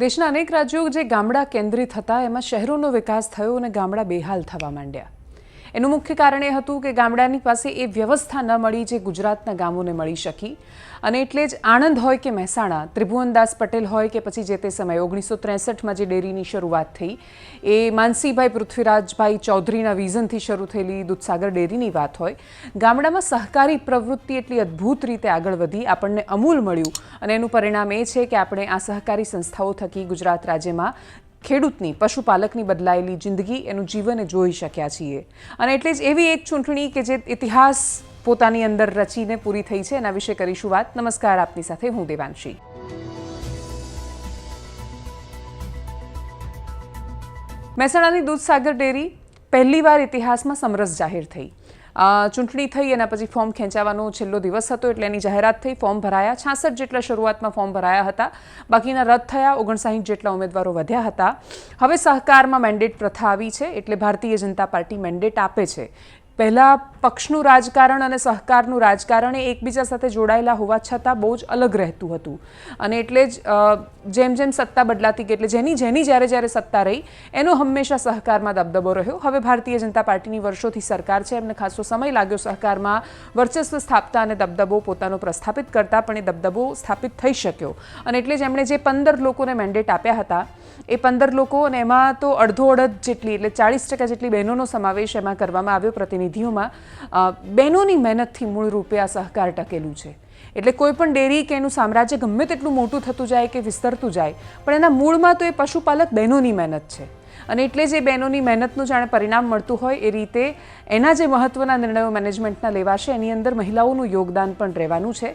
દેશના અનેક રાજ્યો જે ગામડા કેન્દ્રિત હતા એમાં શહેરોનો વિકાસ થયો અને ગામડા બેહાલ થવા માંડ્યા. એનું મુખ્ય કારણ એ હતું કે ગામડાની પાસે એ વ્યવસ્થા ન મળી જે ગુજરાતના ગામોને મળી શકી. અને એટલે જ આણંદ હોય કે મહેસાણા, ત્રિભુવનદાસ પટેલ હોય કે પછી જે તે સમયે 1963માં જે ડેરીની શરૂઆત થઈ એ માનસીભાઈ પૃથ્વીરાજભાઈ ચૌધરીના વિઝનથી શરૂ થયેલી દૂધસાગર ડેરીની વાત હોય. ગામડામાં સહકારી પ્રવૃત્તિ એટલી અદ્ભુત રીતે આગળ વધી, આપણને અમૂલ મળ્યું અને એનું પરિણામ એ છે કે આપણે આ સહકારી સંસ્થાઓ થકી ગુજરાત રાજ્યમાં ખેડૂતની, પશુપાલકની બદલાયેલી જિંદગી, એનું જીવન જોઈ શક્યા છીએ. અને એટલે જ એવી એક ચૂંટણી કે જે ઇતિહાસ પોતાની અંદર રચીને પૂરી થઈ છે, એના વિશે કરીશું વાત. નમસ્કાર, આપની સાથે હું દેવાંશી. મહેસાણાની દૂધસાગર ડેરી પહેલીવાર ઇતિહાસમાં સમરસ જાહેર થઈ. ચૂંટણી થઈ એના પછી ફોર્મ ખેંચાવાનો છેલ્લો દિવસ હતો એટલે એની જાહેરાત થઈ. ફોર્મ ભરાયા. 66 જેટલા શરૂઆતમાં ફોર્મ ભરાયા હતા, બાકીના રદ થયા. 59 જેટલા ઉમેદવારો વધ્યા હતા. હવે સહકારમાં મેન્ડેટ પ્રથા આવી છે એટલે ભારતીય જનતા પાર્ટી મેન્ડેટ આપે છે. પહેલાં પક્ષનું રાજકારણ અને સહકારનું રાજકારણ એ એકબીજા સાથે જોડાયેલા હોવા છતાં બહુ જ અલગ રહેતું હતું. અને એટલે જ જેમ જેમ સત્તા બદલાતી ગઈ, એટલે જેની જ્યારે સત્તા રહી એનો હંમેશા સહકારમાં દબદબો રહ્યો. હવે ભારતીય જનતા પાર્ટીની વર્ષોથી સરકાર છે, એમને ખાસો સમય લાગ્યો સહકારમાં વર્ચસ્વ સ્થાપતા અને દબદબો પોતાનો પ્રસ્થાપિત કરતા, પણ એ દબદબો સ્થાપિત થઈ શક્યો. અને એટલે જ એમણે જે 15 લોકોને મેન્ડેટ આપ્યા હતા એ 15 લોકો, અને એમાં તો અડધોઅડધ જેટલી એટલે 40% જેટલી બહેનોનો સમાવેશ એમાં કરવામાં આવ્યો. પ્રતિનિધિઓમાં બહેનોની મહેનતથી મૂળ રૂપે આ સહકાર ટકેલું છે. એટલે કોઈ પણ ડેરી કે એનું સામ્રાજ્ય ગમે તેટલું મોટું થતું જાય કે વિસ્તરતું જાય, પણ એના મૂળમાં તો એ પશુપાલક બહેનોની મહેનત છે. અને એટલે જ એ બહેનોની મહેનતનું જાણે પરિણામ મળતું હોય એ રીતે એના જે મહત્ત્વના નિર્ણયો મેનેજમેન્ટના લેવાશે એની અંદર મહિલાઓનું યોગદાન પણ રહેવાનું છે.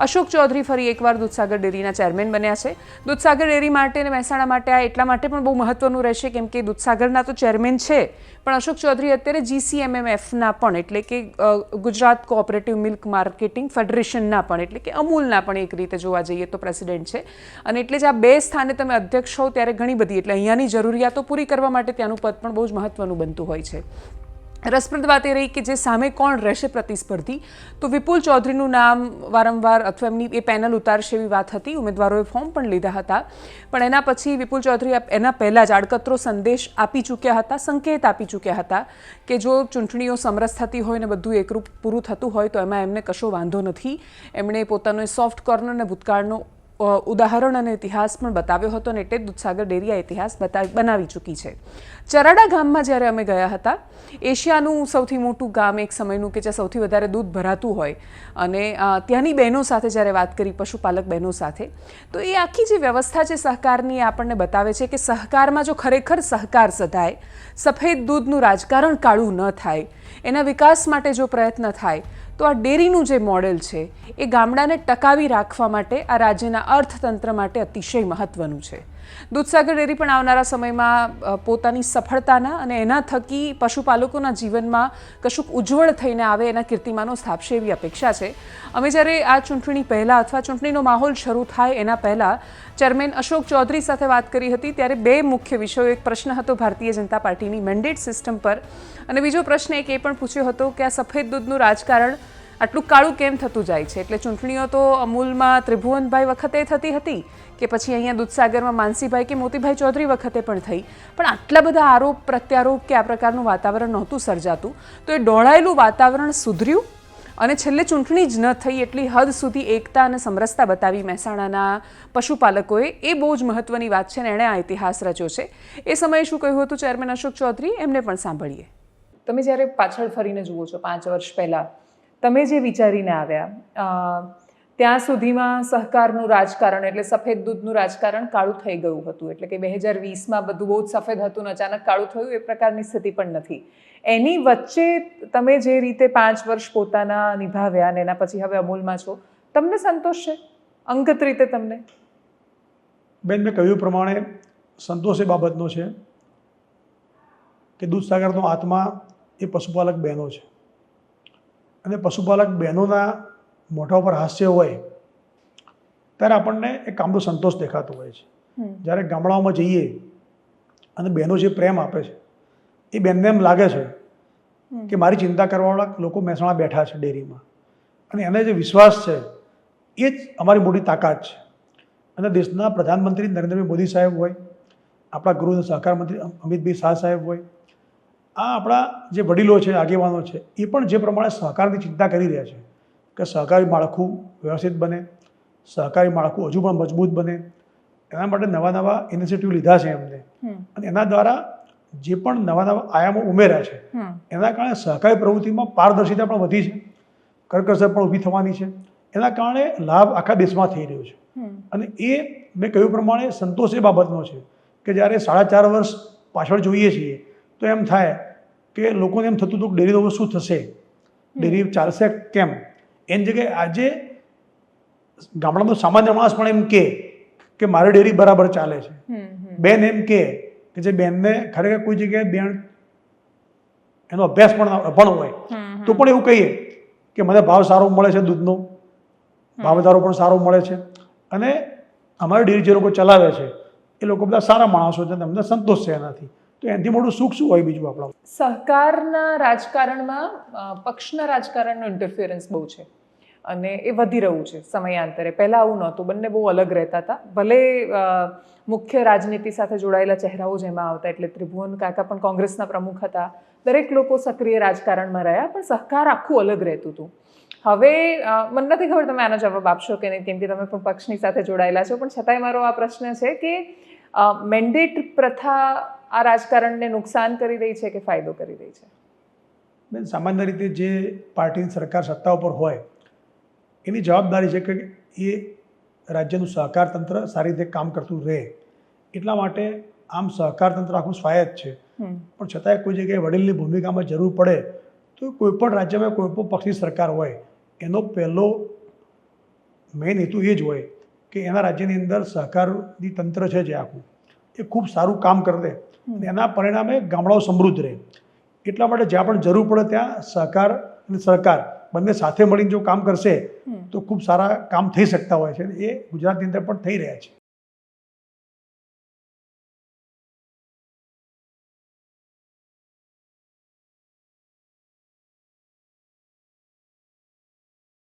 અશોક ચૌધરી ફરી એકવાર દૂધસાગર ડેરીના ચેરમેન બન્યા છે. દૂધસાગર ડેરી માટે અને મહેસાણા માટે આ એટલા માટે પણ બહુ મહત્ત્વનું રહેશે કેમ કે દૂધસાગરના તો ચેરમેન છે, પણ અશોક ચૌધરી અત્યારે GCMMFના પણ એટલે કે ગુજરાત કોઓપરેટિવ મિલ્ક માર્કેટિંગ ફેડરેશનના પણ એટલે કે અમૂલના પણ એક રીતે જોવા જઈએ તો પ્રેસિડેન્ટ છે. અને એટલે જ આ બે સ્થાને તમે અધ્યક્ષ હો ત્યારે ઘણી બધી એટલે અહીંયાની જરૂરિયાતો પૂરી કરવા માટે ત્યાંનું પદ પણ બહુ જ મહત્ત્વનું બનતું હોય છે. રસપ્રદ વાત એ રહી કે જે સામે કોણ રહેશે પ્રતિસ્પર્ધી, તો વિપુલ ચૌધરીનું નામ વારંવાર અથવા એમની એ પેનલ ઉતારશે એવી વાત હતી. ઉમેદવારોએ ફોર્મ પણ લીધા હતા, પણ એના પછી વિપુલ ચૌધરી એના પહેલાં જ આડકતરો સંદેશ આપી ચૂક્યા હતા, સંકેત આપી ચૂક્યા હતા કે જો ચૂંટણીઓ સમરસ થતી હોય ને બધું એકરૂપ પૂરું થતું હોય તો એમાં એમને કશો વાંધો નથી. એમણે પોતાનો સોફ્ટ કોર્નર અને ભૂતકાળનો ઉદાહરણ અને ઇતિહાસ પણ બતાવ્યો હતો અને એટલે દૂધસાગર ડેરી આ ઇતિહાસ બનાવી ચૂકી છે. ચરાડા ગામમાં જ્યારે અમે ગયા હતા, એશિયાનું સૌથી મોટું ગામ એક સમયનું કે જ્યાં સૌથી વધારે દૂધ ભરાતું હોય, અને ત્યાંની બહેનો સાથે જ્યારે વાત કરી, પશુપાલક બહેનો સાથે, તો એ આખી જે વ્યવસ્થા છે સહકારની એ આપણને બતાવે છે કે સહકારમાં જો ખરેખર સહકાર સધાય, સફેદ દૂધનું રાજકારણ કાળું ન થાય, એના વિકાસ માટે જો પ્રયત્ન થાય તો આ ડેરીનું જે મોડેલ છે એ ગામડાને ટકાવી રાખવા માટે આ રાજ્યના અર્થતંત્ર માટે અતિશય મહત્ત્વનું છે. દૂધસાગર ડેરી પણ આવનારા સમયમાં પોતાની સફળતાના અને એના થકી પશુપાલકોના જીવનમાં કશુંક ઉજ્જવળ થઈને આવે એના કીર્તિમાનો સ્થાપશે એવી અપેક્ષા છે. અમે જ્યારે આ ચૂંટણી પહેલાં અથવા ચૂંટણીનો માહોલ શરૂ થાય એના પહેલાં ચેરમેન અશોક ચૌધરી સાથે વાત કરી હતી ત્યારે બે મુખ્ય વિષયો, એક પ્રશ્ન હતો ભારતીય જનતા પાર્ટીની મેન્ડેટ સિસ્ટમ પર, અને બીજો પ્રશ્ન એક એ પણ પૂછ્યો હતો કે આ સફેદ દૂધનું રાજકારણ આટલું કાળું કેમ થતું જાય છે. એટલે ચૂંટણીઓ તો અમૂલમાં ત્રિભુવનભાઈ વખતે થતી હતી કે પછી અહીંયા દૂધસાગરમાં માનસીભાઈ કે મોતીભાઈ ચૌધરી વખતે પણ થઈ, પણ આટલા બધા આરોપ પ્રત્યારોપ કે આ પ્રકારનું વાતાવરણ નહોતું સર્જાતું. તો એ ડોળાયેલું વાતાવરણ સુધર્યું અને છેલ્લે ચૂંટણી જ ન થઈ એટલી હદ સુધી એકતા અને સમરસતા બતાવી મહેસાણાના પશુપાલકોએ. એ બહુ જ મહત્ત્વની વાત છે અને એણે આ ઇતિહાસ રચ્યો છે. એ સમયે શું કહ્યું હતું ચેરમેન અશોક ચૌધરી, એમને પણ સાંભળીએ. તમે જ્યારે પાછળ ફરીને જુઓ છો 5 વર્ષ પહેલાં તમે જે વિચારીને આવ્યા ત્યાં સુધીમાં સહકારનું રાજકારણ એટલે સફેદ દૂધનું રાજકારણ કાળું થઈ ગયું હતું. એટલે કે 2020માં બધું બહુ જ સફેદ હતું ને અચાનક કાળું થયું એ પ્રકારની સ્થિતિ પણ નથી. એની વચ્ચે તમે જે રીતે 5 વર્ષ પોતાના નિભાવ્યા અને એના પછી હવે અમૂલમાં છો, તમને સંતોષ છે અંગત રીતે? તમને બેન, મેં કહ્યું પ્રમાણે સંતોષ એ બાબતનો છે કે દૂધસાગરનો આત્મા એ પશુપાલક બહેનો છે, અને પશુપાલક બહેનોના મોઢા ઉપર હાસ્ય હોય ત્યારે આપણને એક કામનો સંતોષ દેખાતો હોય છે. જ્યારે ગામડાઓમાં જઈએ અને બહેનો જે પ્રેમ આપે છે એ બેનને એમ લાગે છે કે મારી ચિંતા કરવાવાળા લોકો મહેસાણા બેઠા છે ડેરીમાં, અને એને જે વિશ્વાસ છે એ જ અમારી મોટી તાકાત છે. અને દેશના પ્રધાનમંત્રી નરેન્દ્રભાઈ મોદી સાહેબ હોય, આપણા ગૃહ અને સહકાર મંત્રી અમિતભાઈ શાહ સાહેબ હોય, આ આપણા જે વડીલો છે, આગેવાનો છે, એ પણ જે પ્રમાણે સહકારની ચિંતા કરી રહ્યા છે કે સહકારી માળખું વ્યવસ્થિત બને, સહકારી માળખું હજુ પણ મજબૂત બને, એના માટે નવા નવા ઇનિશિયેટિવ લીધા છે એમને. અને એના દ્વારા જે પણ નવા નવા આયામો ઉમેર્યા છે એના કારણે સહકારી પ્રવૃત્તિમાં પારદર્શિતા પણ વધી છે, કરકસર પણ ઊભી થવાની છે. એના કારણે લાભ આખા દેશમાં થઈ રહ્યો છે. અને એ મેં કહ્યું પ્રમાણે સંતોષ એ બાબતનો છે કે જ્યારે 4.5 વર્ષ પાછળ જોઈએ છીએ તો એમ થાય કે લોકોને એમ થતું હતું કે ડેરીનો શું થશે, ડેરી ચાલશે કેમ. એની જગ્યાએ આજે ગામડાનો સામાન્ય માણસ પણ એમ કે મારી ડેરી બરાબર ચાલે છે. બેન એમ કે જે બેનને ખરેખર કોઈ જગ્યાએ બેન એનો અભ્યાસ પણ હોય તો પણ એવું કહીએ કે મને ભાવ સારો મળે છે, દૂધનો ભાવદારો પણ સારો મળે છે, અને અમારી ડેરી જે લોકો ચલાવે છે એ લોકો બધા સારા માણસો છે, અમને સંતોષ છે એનાથી. તો એનાથી મોટું સુખ શું હોય બીજું આપણા? સહકારના રાજકારણમાં પક્ષના રાજકારણનો ઇન્ટરફિયરન્સ બહુ છે અને એ વધી રહ્યું છે સમયાંતરે. પહેલાં આવું નહોતું, બંને બહુ અલગ રહેતા હતા. ભલે મુખ્ય રાજનીતિ સાથે જોડાયેલા ચહેરાઓ જેમાં આવતા, એટલે ત્રિભુવન કાકા પણ કોંગ્રેસના પ્રમુખ હતા, દરેક લોકો સક્રિય રાજકારણમાં રહ્યા, પણ સહકાર આખું અલગ રહેતું હતું. હવે મને નથી ખબર તમે આનો જવાબ આપશો કે નહીં, કેમ કે તમે પણ પક્ષની સાથે જોડાયેલા છો, પણ છતાંય મારો આ પ્રશ્ન છે કે મેન્ડેટ પ્રથા આ રાજકારણને નુકસાન કરી રહી છે કે ફાયદો કરી રહી છે? બેન, સામાન્ય રીતે જે પાર્ટીની સરકાર સત્તા ઉપર હોય એની જવાબદારી છે કે એ રાજ્યનું સહકાર તંત્ર સારી રીતે કામ કરતું રહે. એટલા માટે આમ સહકાર તંત્ર આખું સ્વાયત્ત છે, પણ છતાંય કોઈ જગ્યાએ વડીલની ભૂમિકામાં જરૂર પડે તો કોઈ પણ રાજ્યમાં કોઈ પણ પક્ષની સરકાર હોય એનો પહેલો મેઇન હેતુ એ જ હોય કે એના રાજ્યની અંદર સહકારની તંત્ર છે જે આખું એ ખૂબ સારું કામ કરે અને એના પરિણામે ગામડાઓ સમૃદ્ધ રહે. એટલા માટે જ્યાં પણ જરૂર પડે ત્યાં સહકાર અને સરકાર બંને સાથે મળીને જો કામ કરશે તો ખૂબ સારા કામ થઈ શકતા હોય છે. એ ગુજરાતની અંદર પણ થઈ રહ્યા છે.